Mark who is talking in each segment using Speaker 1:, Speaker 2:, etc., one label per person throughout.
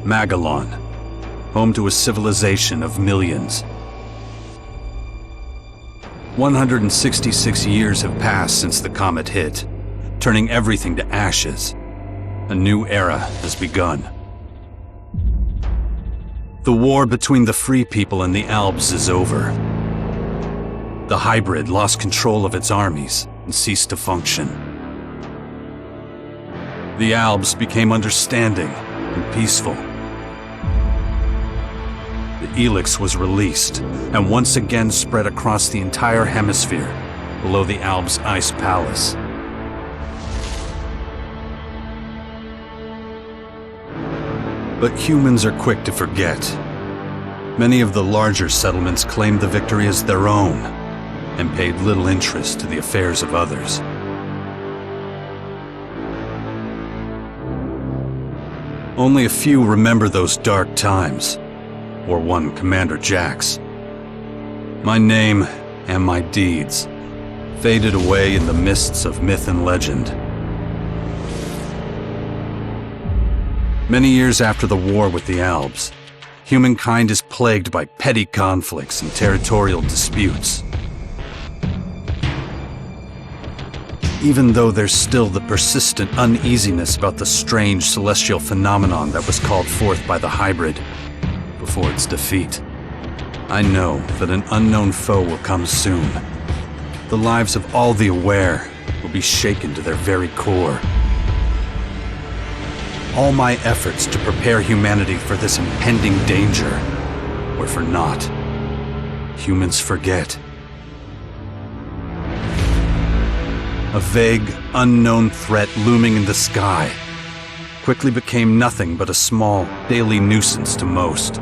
Speaker 1: Magellan, home to a civilization of millions. 166 years have passed since the comet hit, turning everything to ashes. A new era has begun. The war between the free people and the Alps is over. The hybrid lost control of its armies and ceased to function. The Alps became understanding and peaceful. The Elex was released and once again spread across the entire hemisphere below the Alps' ice palace. But humans are quick to forget. Many of the larger settlements claimed the victory as their own and paid little interest to the affairs of others. Only a few remember those dark times, or one Commander Jax. My name and my deeds faded away in the mists of myth and legend. Many years after the war with the Alps, humankind is plagued by petty conflicts and territorial disputes. Even though there's still the persistent uneasiness about the strange celestial phenomenon that was called forth by the hybrid before its defeat, I know that an unknown foe will come soon. The lives of all the aware will be shaken to their very core. All my efforts to prepare humanity for this impending danger were for naught. Humans forget. A vague, unknown threat looming in the sky quickly became nothing but a small, daily nuisance to most.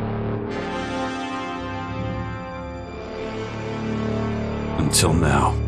Speaker 1: Until now.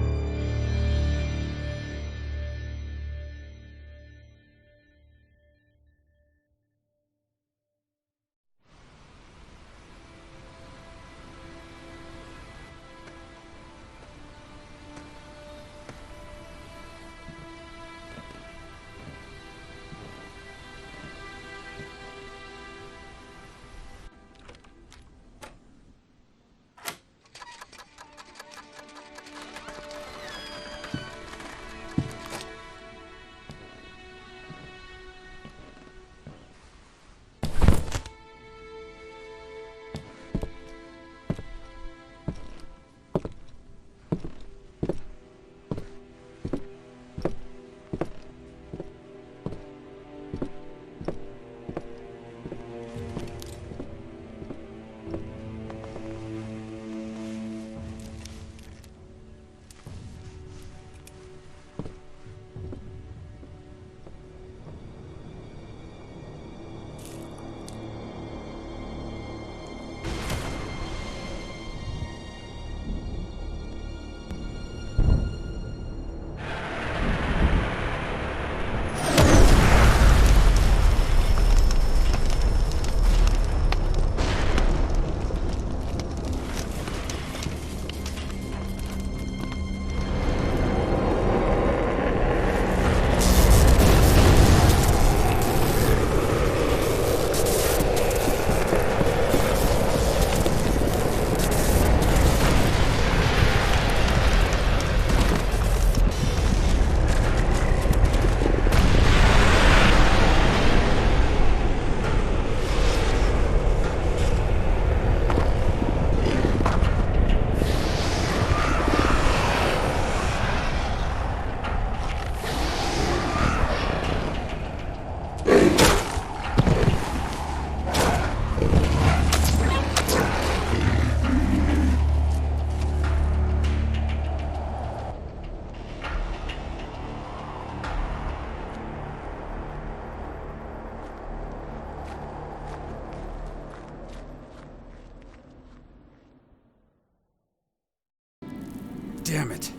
Speaker 1: Damn it.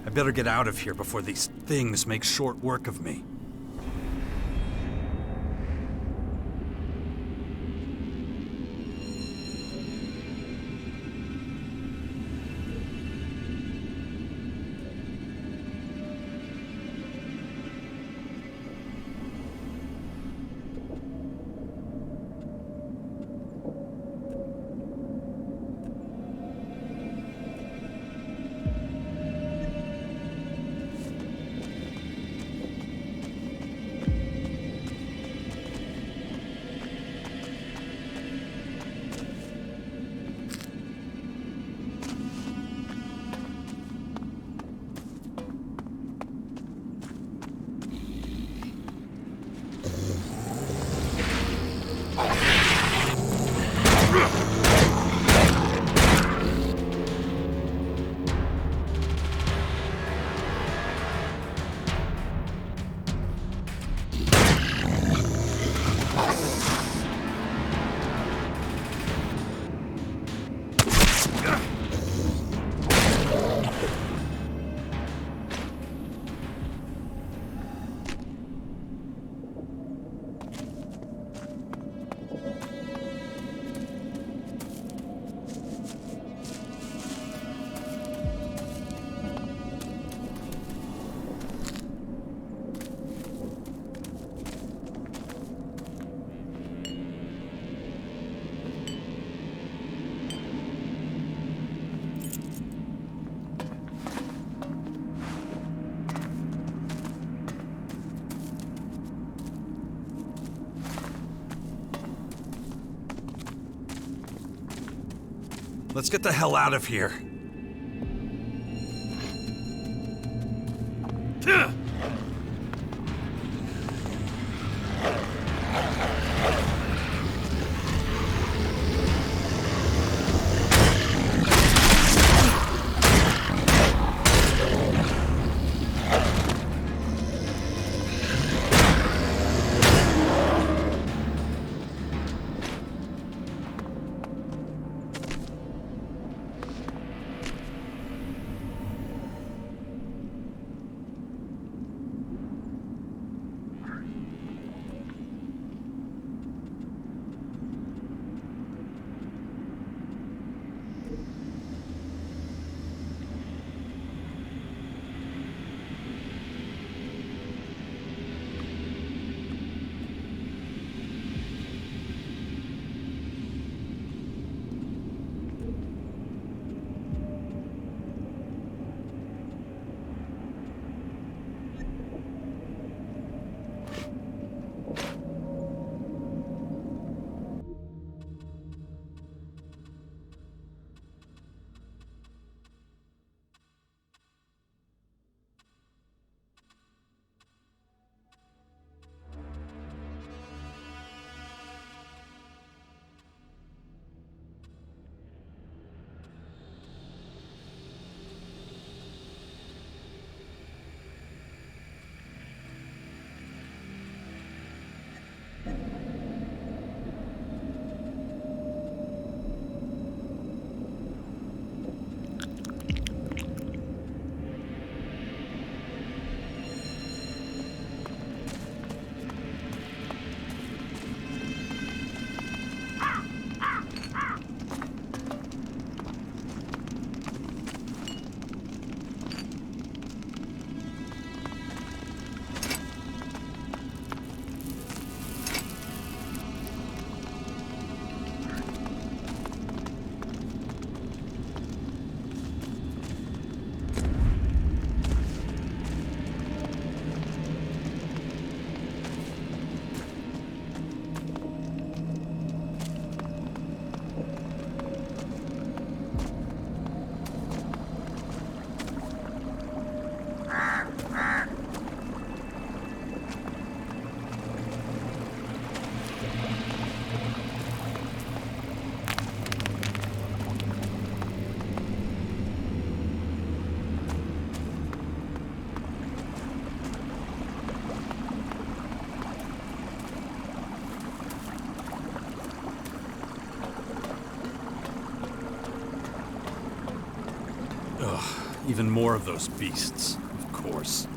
Speaker 1: I better get out of here before these things make short work of me. let's get the hell out of here. Even more of those beasts, of course.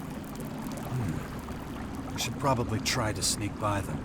Speaker 1: I should probably try to sneak by them.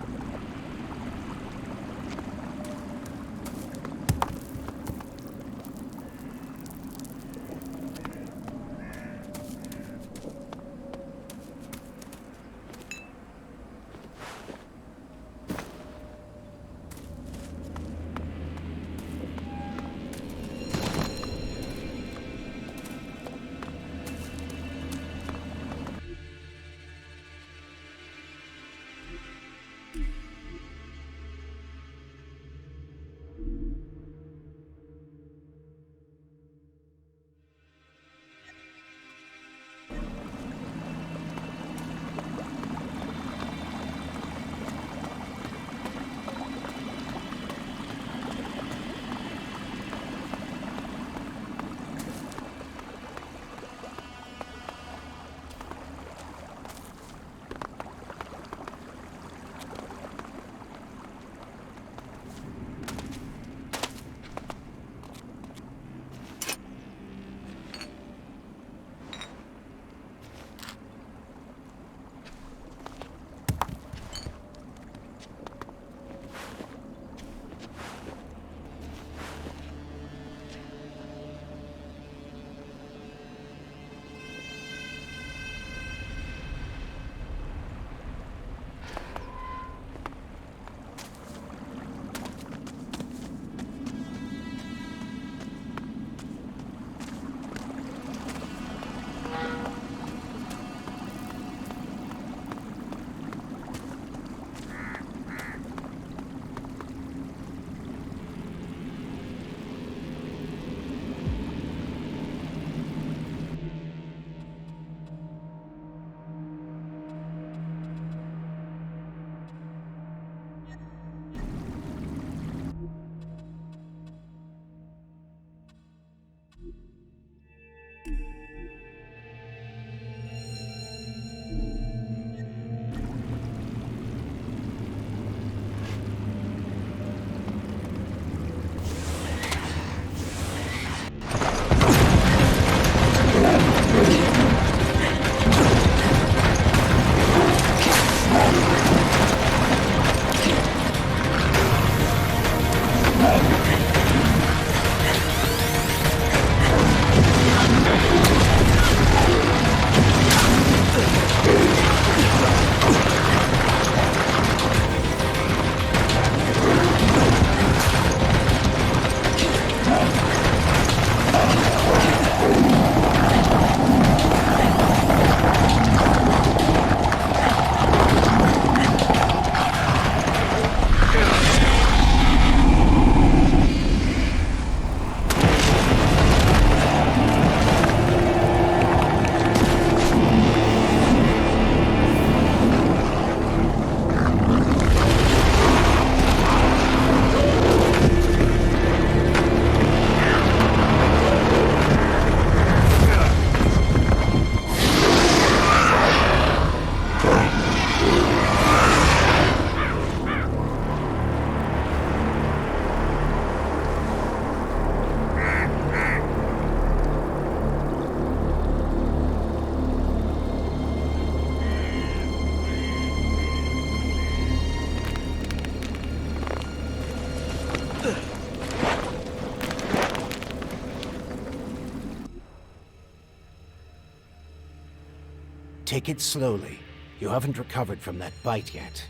Speaker 2: Take it slowly. You haven't recovered from that bite yet.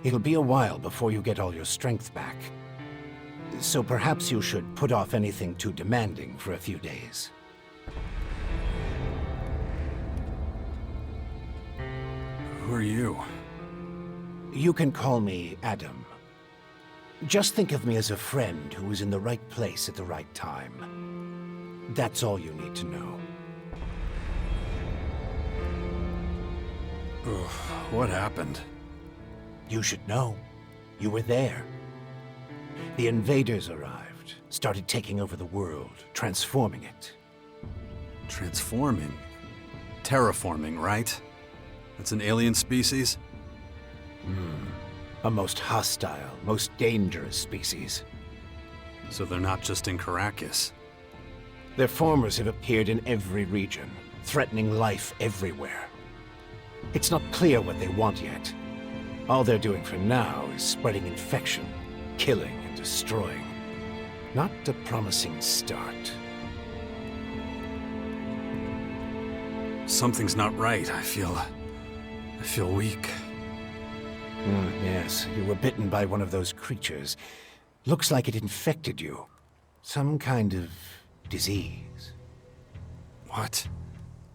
Speaker 2: It'll be a while before you get all your strength back. So perhaps you should put off anything too demanding for a few days.
Speaker 1: Who are you?
Speaker 2: You can call me Adam. Just think of me as a friend who was in the right place at the right time. That's all you need to know.
Speaker 1: Ugh, what happened?
Speaker 2: You should know. You were there. The invaders arrived, started taking over the world, transforming it.
Speaker 1: Transforming? Terraforming, right? That's an alien species?
Speaker 2: A most hostile, most dangerous species.
Speaker 1: So they're not just in Caracas.
Speaker 2: Their formers have appeared in every region, threatening life everywhere. It's not clear what they want yet. All they're doing for now is spreading infection, killing and destroying. Not a promising start.
Speaker 1: Something's not right. I feel weak.
Speaker 2: Yes, you were bitten by one of those creatures. Looks like it infected you. Some kind of disease.
Speaker 1: What?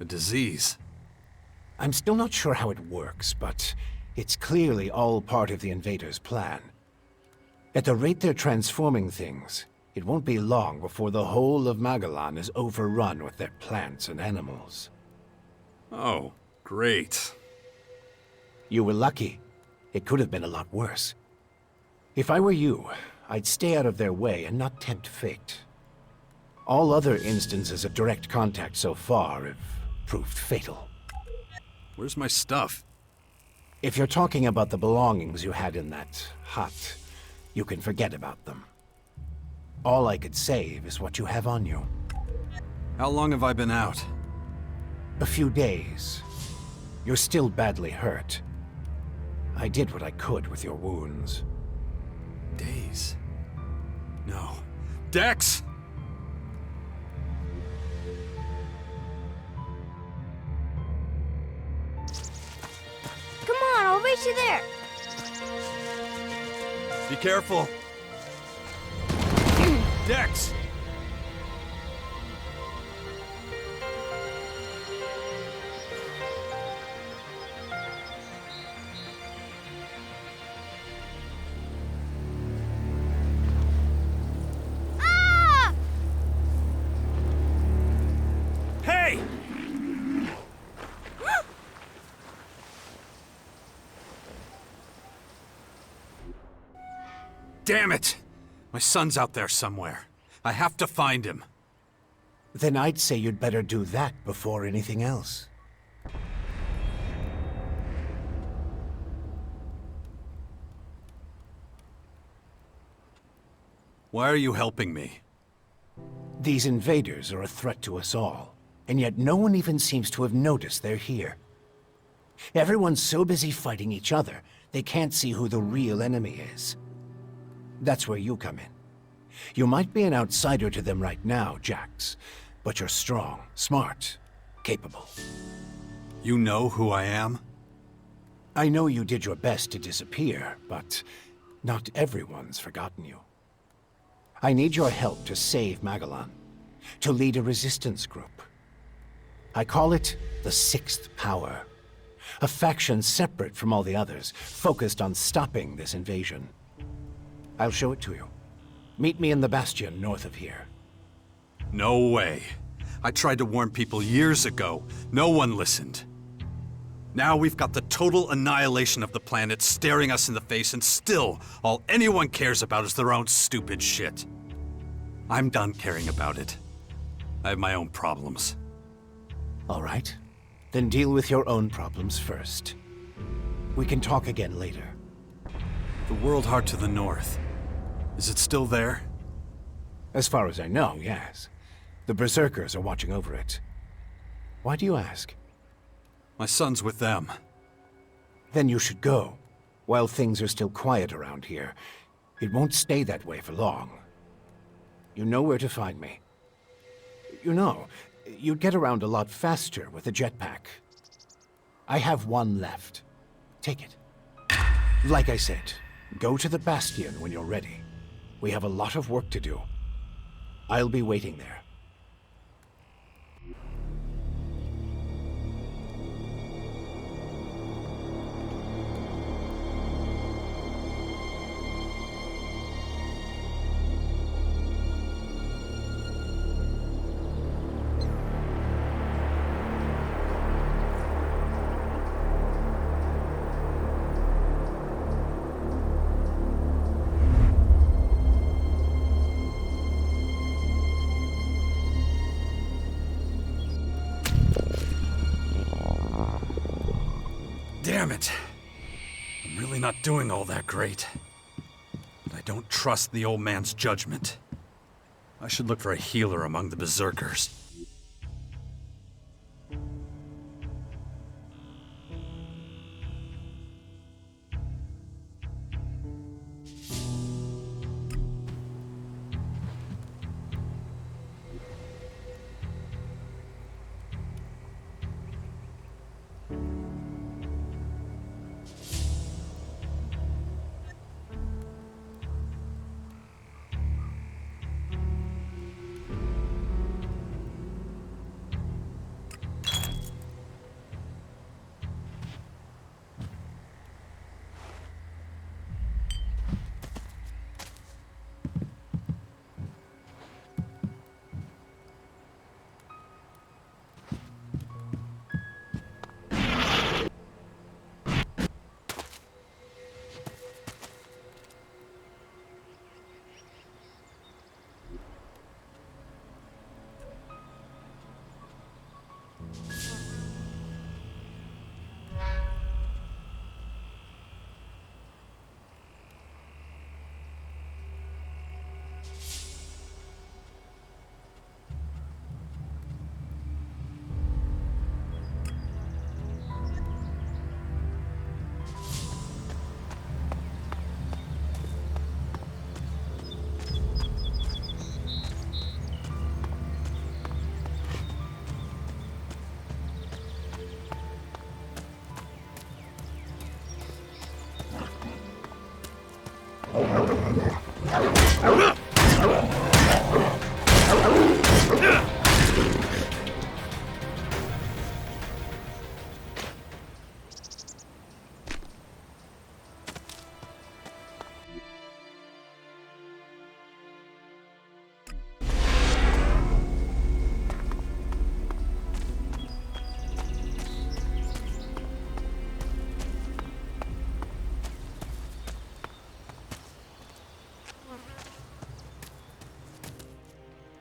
Speaker 1: A disease?
Speaker 2: I'm still not sure how it works, but it's clearly all part of the invaders' plan. At the rate they're transforming things, it won't be long before the whole of Magellan is overrun with their plants and animals.
Speaker 1: Oh, great.
Speaker 2: You were lucky. It could have been a lot worse. If I were you, I'd stay out of their way and not tempt fate. All other instances of direct contact so far have proved fatal.
Speaker 1: Where's my stuff?
Speaker 2: If you're talking about the belongings you had in that hut, you can forget about them. All I could save is what you have on you.
Speaker 1: How long have I been out?
Speaker 2: A few days. You're still badly hurt. I did what I could with your wounds.
Speaker 1: Days? No. Dex!
Speaker 3: Come on, I'll race you there.
Speaker 1: Be careful. Dex!
Speaker 3: Ah!
Speaker 1: Hey! Damn it! My son's out there somewhere. I have to find him.
Speaker 2: Then I'd say you'd better do that before anything else.
Speaker 1: Why are you helping me?
Speaker 2: These invaders are a threat to us all, and yet no one even seems to have noticed they're here. Everyone's so busy fighting each other, they can't see who the real enemy is. That's where you come in. You might be an outsider to them right now, Jax, but you're strong, smart, capable.
Speaker 1: You know who I am?
Speaker 2: I know you did your best to disappear, but not everyone's forgotten you. I need your help to save Magellan, to lead a resistance group. I call it the Sixth Power, a faction separate from all the others, focused on stopping this invasion. I'll show it to you. Meet me in the bastion north of here.
Speaker 1: No way. I tried to warn people years ago. No one listened. Now we've got the total annihilation of the planet staring us in the face, and still, all anyone cares about is their own stupid shit. I'm done caring about it. I have my own problems.
Speaker 2: All right. Then deal with your own problems first. We can talk again later.
Speaker 1: The World Heart to the north. Is it still there?
Speaker 2: As far as I know, yes. The Berserkers are watching over it. Why do you ask?
Speaker 1: My son's with them.
Speaker 2: Then you should go. While things are still quiet around here, it won't stay that way for long. You know where to find me. You know, you'd get around a lot faster with a jetpack. I have one left. Take it. Like I said, go to the Bastion when you're ready. We have a lot of work to do. I'll be waiting there.
Speaker 1: Damn it. I'm really not doing all that great. But I don't trust the old man's judgment. I should look for a healer among the berserkers.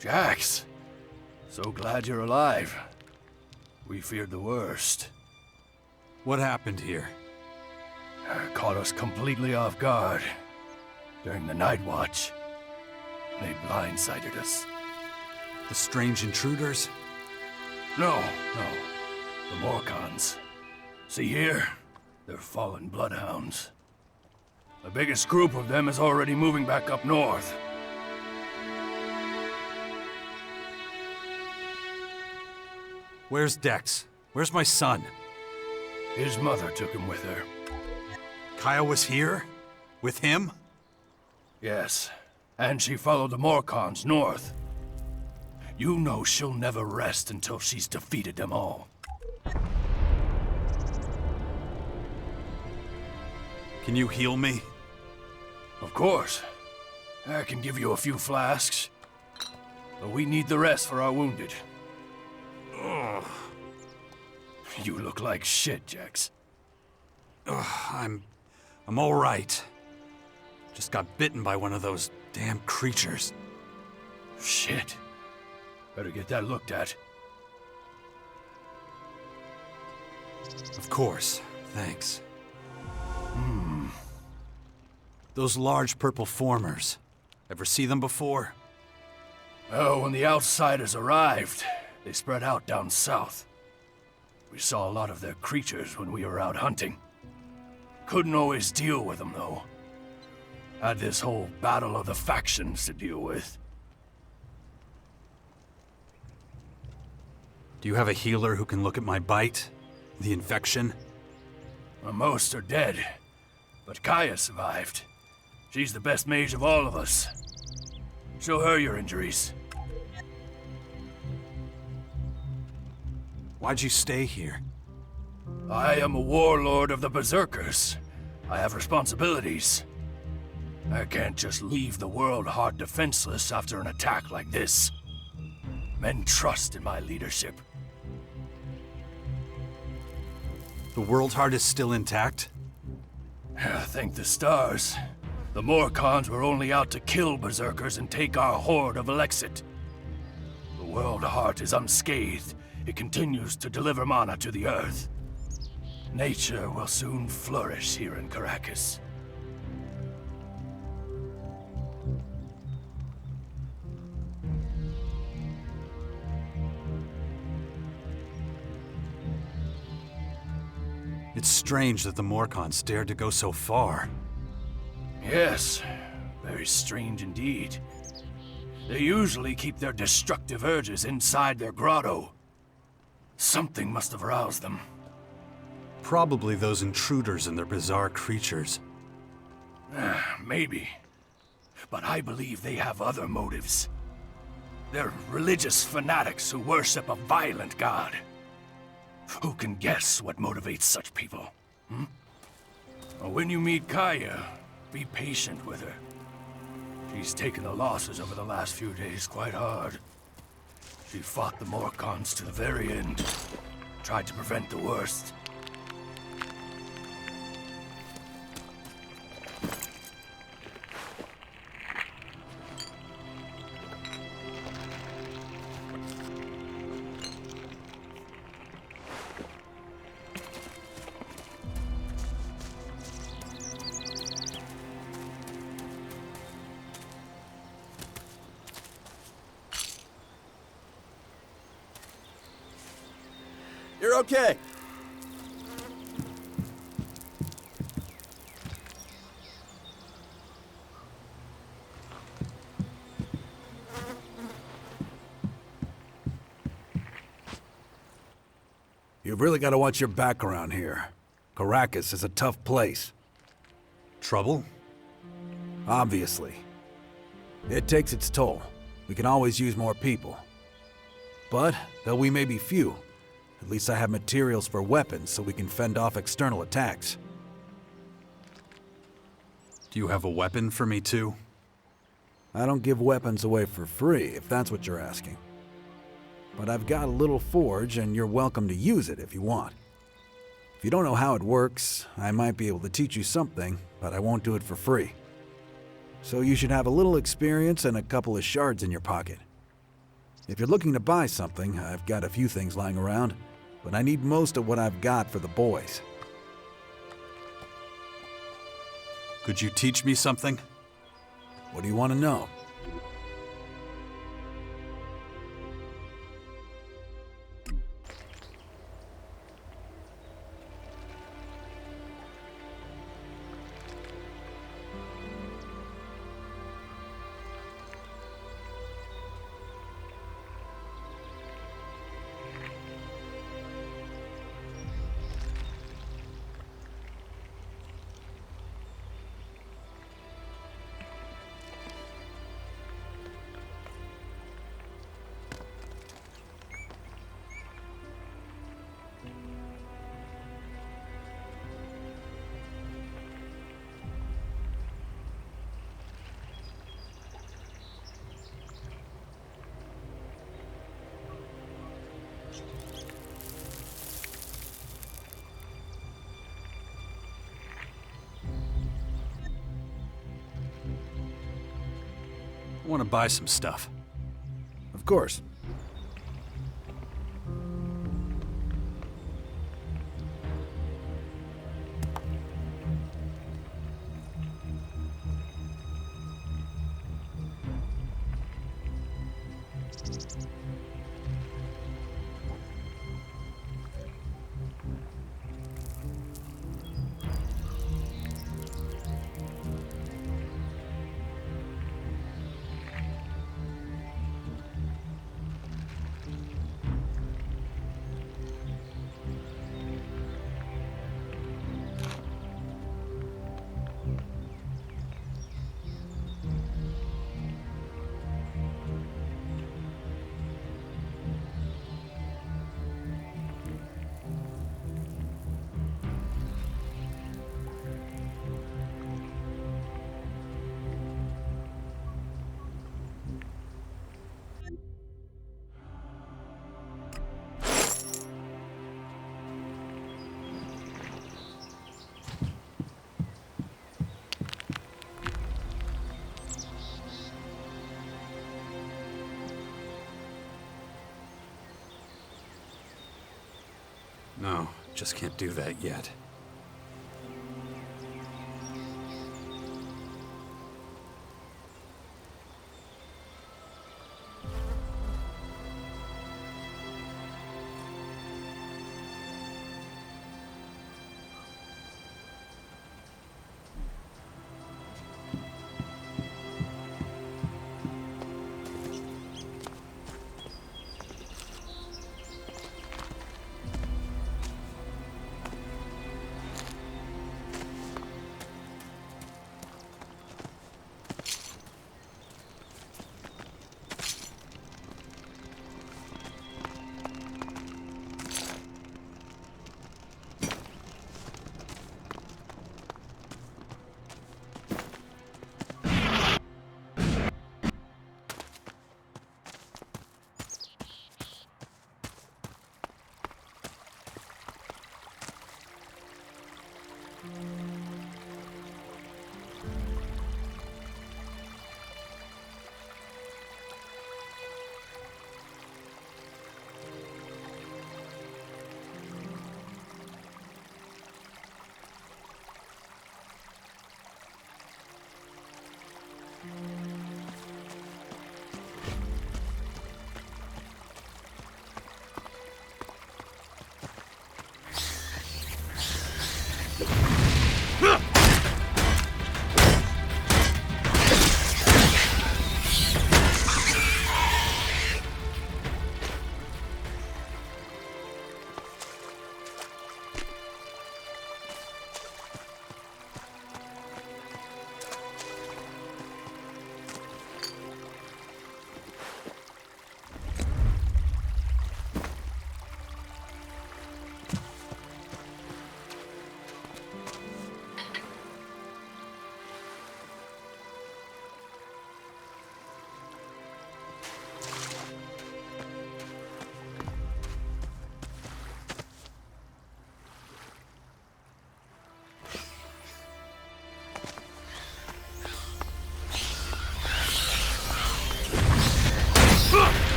Speaker 4: Jax, so glad you're alive. We feared the worst.
Speaker 1: What happened here?
Speaker 4: Caught us completely off guard during the night watch. They blindsided us.
Speaker 1: The strange intruders?
Speaker 4: No. The Morcons. See here? They're fallen bloodhounds. The biggest group of them is already moving back up north.
Speaker 1: Where's Dex? Where's my son?
Speaker 4: His mother took him with her.
Speaker 1: Kaya was here? With him?
Speaker 4: Yes, and she followed the Morcons north. You know she'll never rest until she's defeated them all.
Speaker 1: Can you heal me?
Speaker 4: Of course. I can give you a few flasks. But we need the rest for our wounded.
Speaker 1: Ugh.
Speaker 4: You look like shit, Jax.
Speaker 1: I'm all right. Just got bitten by one of those damn creatures.
Speaker 4: Shit. Better get that looked at.
Speaker 1: Of course. Thanks. Those large purple formers. Ever see them before?
Speaker 4: Oh, when the outsiders arrived, they spread out down south. We saw a lot of their creatures when we were out hunting. Couldn't always deal with them, though. Had this whole battle of the factions to deal with.
Speaker 1: Do you have a healer who can look at my bite? The infection?
Speaker 4: Well, most are dead, but Kaya survived. She's the best mage of all of us. Show her your injuries.
Speaker 1: Why'd you stay here?
Speaker 4: I am a warlord of the Berserkers. I have responsibilities. I can't just leave the world hard defenseless after an attack like this. Men trust in my leadership.
Speaker 1: The World Heart is still intact?
Speaker 4: Thank the stars. The Morcons were only out to kill Berserkers and take our horde of Elexit. The World Heart is unscathed. It continues to deliver mana to the earth. Nature will soon flourish here in Caracas.
Speaker 1: It's strange that the Morcons dared to go so far.
Speaker 4: Yes, very strange indeed. They usually keep their destructive urges inside their grotto. Something must have aroused them.
Speaker 1: Probably those intruders and their bizarre creatures.
Speaker 4: Maybe. But I believe they have other motives. They're religious fanatics who worship a violent god. Who can guess what motivates such people? Well, when you meet Kaya, be patient with her. She's taken the losses over the last few days quite hard. She fought the Morcons to the very end. Tried to prevent the worst.
Speaker 5: You're okay.
Speaker 6: You've really got to watch your back around here. Caracas is a tough place.
Speaker 1: Trouble?
Speaker 6: Obviously. It takes its toll. We can always use more people. But, though we may be few, at least I have materials for weapons so we can fend off external attacks.
Speaker 1: Do you have a weapon for me too?
Speaker 6: I don't give weapons away for free, if that's what you're asking. But I've got a little forge, and you're welcome to use it if you want. If you don't know how it works, I might be able to teach you something, but I won't do it for free. So you should have a little experience and a couple of shards in your pocket. If you're looking to buy something, I've got a few things lying around, but I need most of what I've got for the boys.
Speaker 1: Could you teach me something?
Speaker 6: What do you want to know?
Speaker 1: I want to buy some stuff.
Speaker 6: Of course.
Speaker 1: No, just can't do that yet.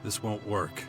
Speaker 1: This won't work.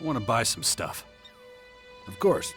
Speaker 1: want to buy some stuff.
Speaker 6: Of course.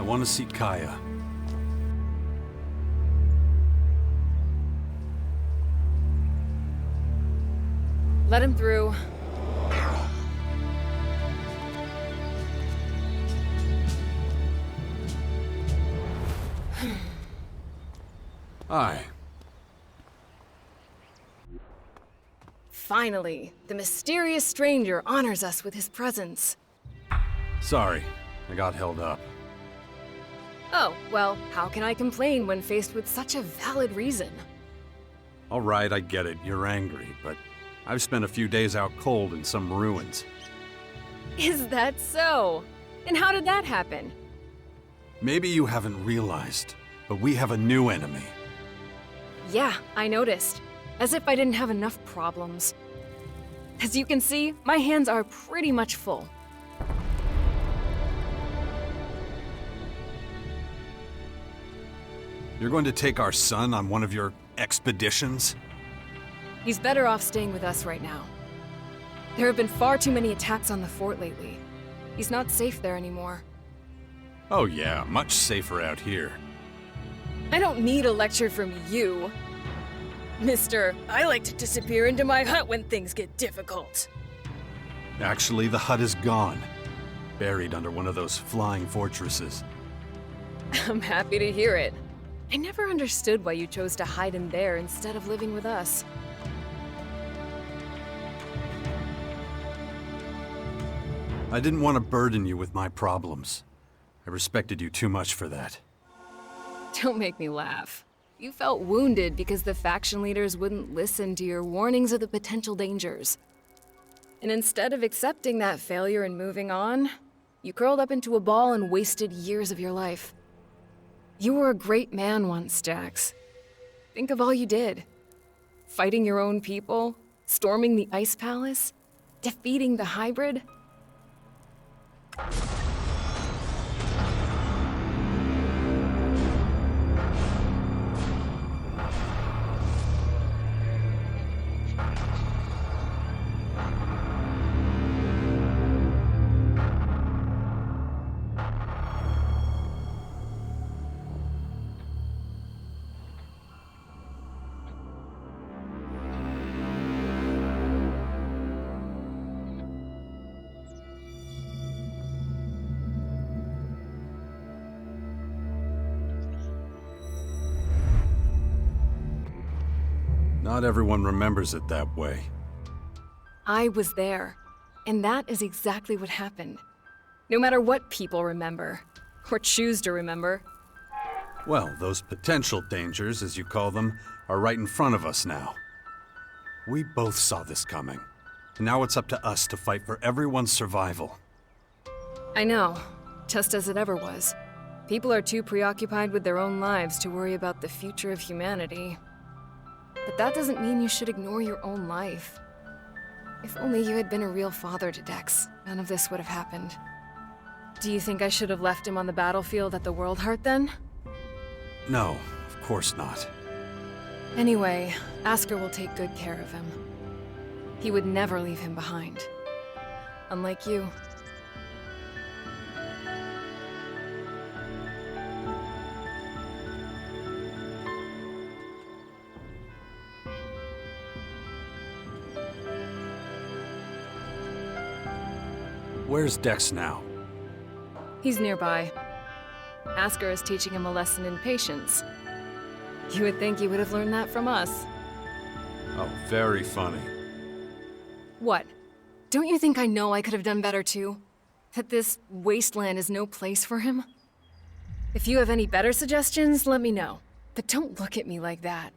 Speaker 1: I want to see Kaya.
Speaker 5: Let him through.
Speaker 1: Aye.
Speaker 5: Finally, the mysterious stranger honors us with his presence.
Speaker 1: Sorry, I got held up.
Speaker 5: Oh, well, how can I complain when faced with such a valid reason?
Speaker 1: All right, I get it. You're angry, but I've spent a few days out cold in some ruins.
Speaker 5: Is that so? And how did that happen?
Speaker 1: Maybe you haven't realized, but we have a new enemy.
Speaker 5: Yeah, I noticed. As if I didn't have enough problems. As you can see, my hands are pretty much full.
Speaker 1: You're going to take our son on one of your expeditions?
Speaker 5: He's better off staying with us right now. There have been far too many attacks on the fort lately. He's not safe there anymore.
Speaker 1: Oh yeah, much safer out here.
Speaker 5: I don't need a lecture from you. Mister, I like to disappear into my hut when things get difficult.
Speaker 1: Actually, the hut is gone. Buried under one of those flying fortresses.
Speaker 5: I'm happy to hear it. I never understood why you chose to hide in there instead of living with us.
Speaker 1: I didn't want to burden you with my problems. I respected you too much for that.
Speaker 5: Don't make me laugh. You felt wounded because the faction leaders wouldn't listen to your warnings of the potential dangers. And instead of accepting that failure and moving on, you curled up into a ball and wasted years of your life. You were a great man once, Jax. Think of all you did. Fighting your own people, storming the Ice Palace, defeating the hybrid.
Speaker 1: Not everyone remembers it that way.
Speaker 5: I was there, and that is exactly what happened. No matter what people remember, or choose to remember.
Speaker 1: Well, those potential dangers, as you call them, are right in front of us now. We both saw this coming. And now it's up to us to fight for everyone's survival.
Speaker 5: I know, just as it ever was. People are too preoccupied with their own lives to worry about the future of humanity. But that doesn't mean you should ignore your own life. If only you had been a real father to Dex, none of this would have happened. Do you think I should have left him on the battlefield at the World Heart then?
Speaker 1: No, of course not.
Speaker 5: Anyway, Asker will take good care of him. He would never leave him behind. Unlike you.
Speaker 1: Where's Dex now?
Speaker 5: He's nearby. Asker is teaching him a lesson in patience. You would think he would have learned that from us.
Speaker 1: Oh, very funny.
Speaker 5: What? Don't you think I know I could have done better too? That this wasteland is no place for him? If you have any better suggestions, let me know. But don't look at me like that.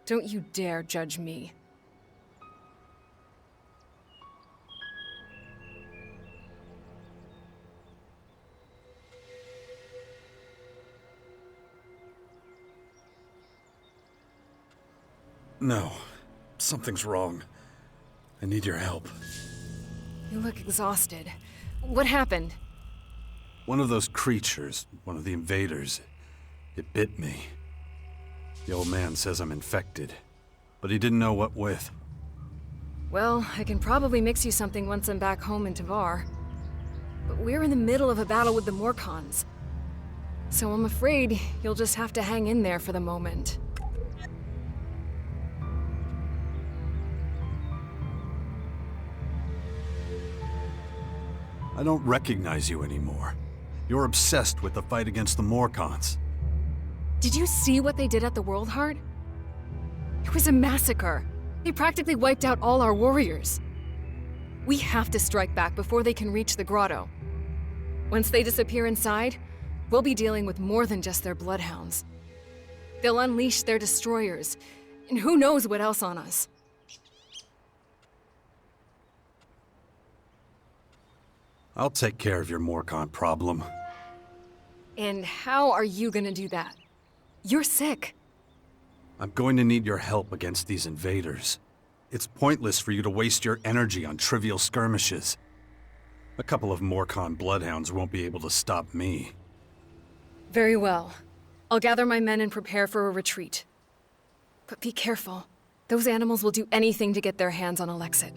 Speaker 5: Don't you dare judge me.
Speaker 1: No, something's wrong. I need your help.
Speaker 5: You look exhausted. What happened?
Speaker 1: One of those creatures, one of the invaders, it bit me. The old man says I'm infected, but he didn't know what with.
Speaker 5: Well, I can probably mix you something once I'm back home in Tavar. But we're in the middle of a battle with the Morcons. So I'm afraid you'll just have to hang in there for the moment.
Speaker 1: I don't recognize you anymore. You're obsessed with the fight against the Morcons.
Speaker 5: Did you see what they did at the World Heart? It was a massacre. They practically wiped out all our warriors. We have to strike back before they can reach the grotto. Once they disappear inside, we'll be dealing with more than just their bloodhounds. They'll unleash their destroyers, And who knows what else on us.
Speaker 1: I'll take care of your Morcon problem.
Speaker 5: And how are you gonna do that? You're sick.
Speaker 1: I'm going to need your help against these invaders. It's pointless for you to waste your energy on trivial skirmishes. A couple of Morcon bloodhounds won't be able to stop me.
Speaker 5: Very well. I'll gather my men and prepare for a retreat. But be careful. Those animals will do anything to get their hands on Alexit.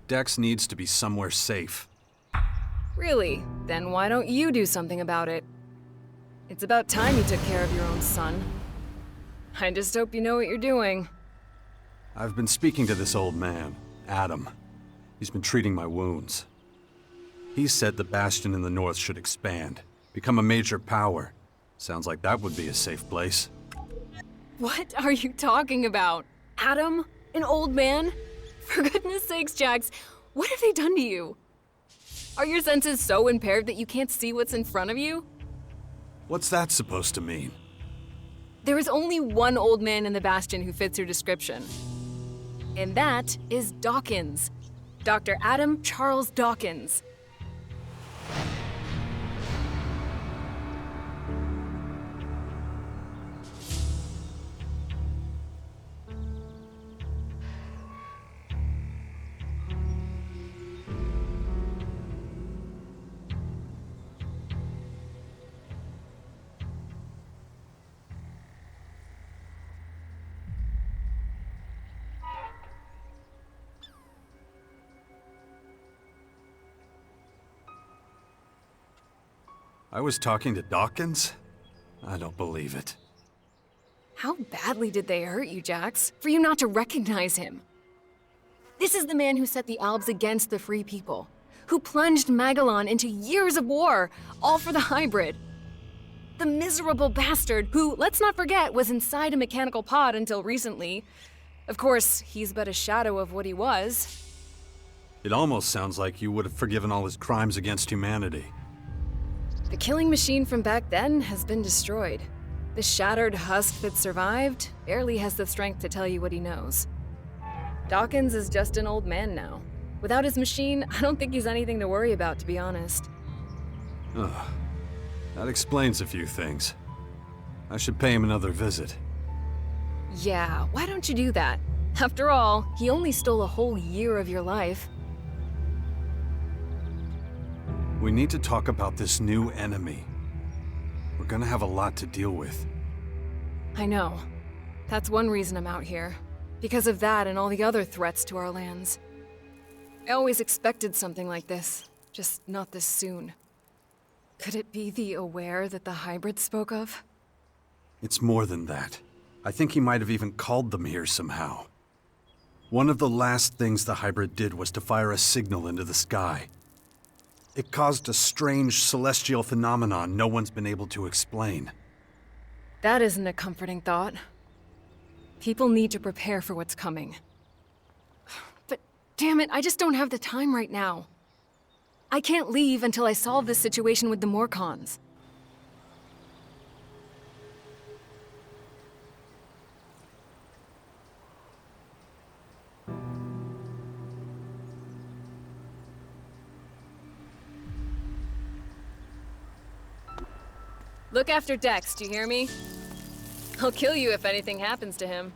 Speaker 1: Dex needs to be somewhere safe.
Speaker 5: Really? Then why don't you do something about it? It's about time you took care of your own son. I just hope you know what you're doing.
Speaker 1: I've been speaking to this old man, Adam. He's been treating my wounds. He said the Bastion in the north should expand, become a major power. Sounds like that would be a safe place.
Speaker 5: What are you talking about? Adam? An old man? For goodness sakes, Jax, what have they done to you? Are your senses so impaired that you can't see what's in front of you?
Speaker 1: What's that supposed to mean?
Speaker 5: There is only one old man in the Bastion who fits your description. And that is Dawkins. Dr. Adam Charles Dawkins.
Speaker 1: I was talking to Dawkins? I don't believe it.
Speaker 5: How badly did they hurt you, Jax, for you not to recognize him? This is the man who set the Albs against the Free People, who plunged Magellan into years of war, all for the hybrid. The miserable bastard who, let's not forget, was inside a mechanical pod until recently. Of course, he's but a shadow of what he was.
Speaker 1: It almost sounds like you would have forgiven all his crimes against humanity.
Speaker 5: The killing machine from back then has been destroyed. The shattered husk that survived barely has the strength to tell you what he knows. Dawkins is just an old man now. Without his machine, I don't think he's anything to worry about, to be honest.
Speaker 1: Ugh. That explains a few things. I should pay him another visit.
Speaker 5: Yeah, why don't you do that? After all, he only stole a whole year of your life.
Speaker 1: We need to talk about this new enemy. We're gonna have a lot to deal with.
Speaker 5: I know. That's one reason I'm out here. Because of that and all the other threats to our lands. I always expected something like this, just not this soon. Could it be the Aware that the hybrid spoke of?
Speaker 1: It's more than that. I think he might have even called them here somehow. One of the last things the hybrid did was to fire a signal into the sky. It caused a strange celestial phenomenon no one's been able to explain.
Speaker 5: That isn't a comforting thought. People need to prepare for what's coming. But damn it, I just don't have the time right now. I can't leave until I solve this situation with the Morcons. Look after Dex, do you hear me? I'll kill you if anything happens to him.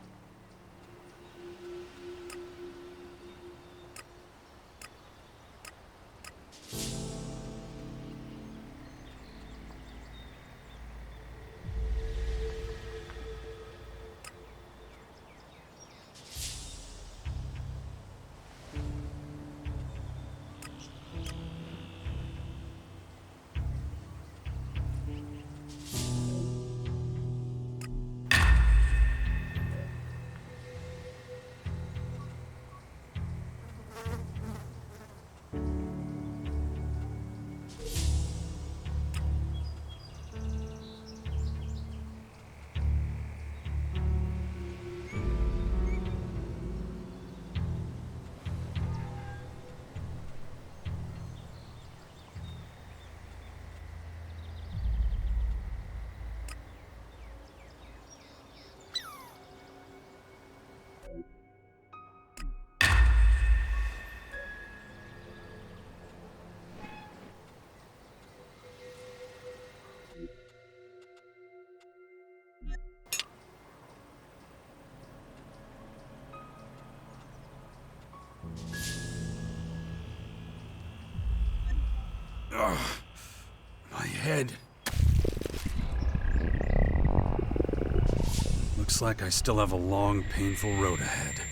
Speaker 1: Looks like I still have a long, painful road ahead.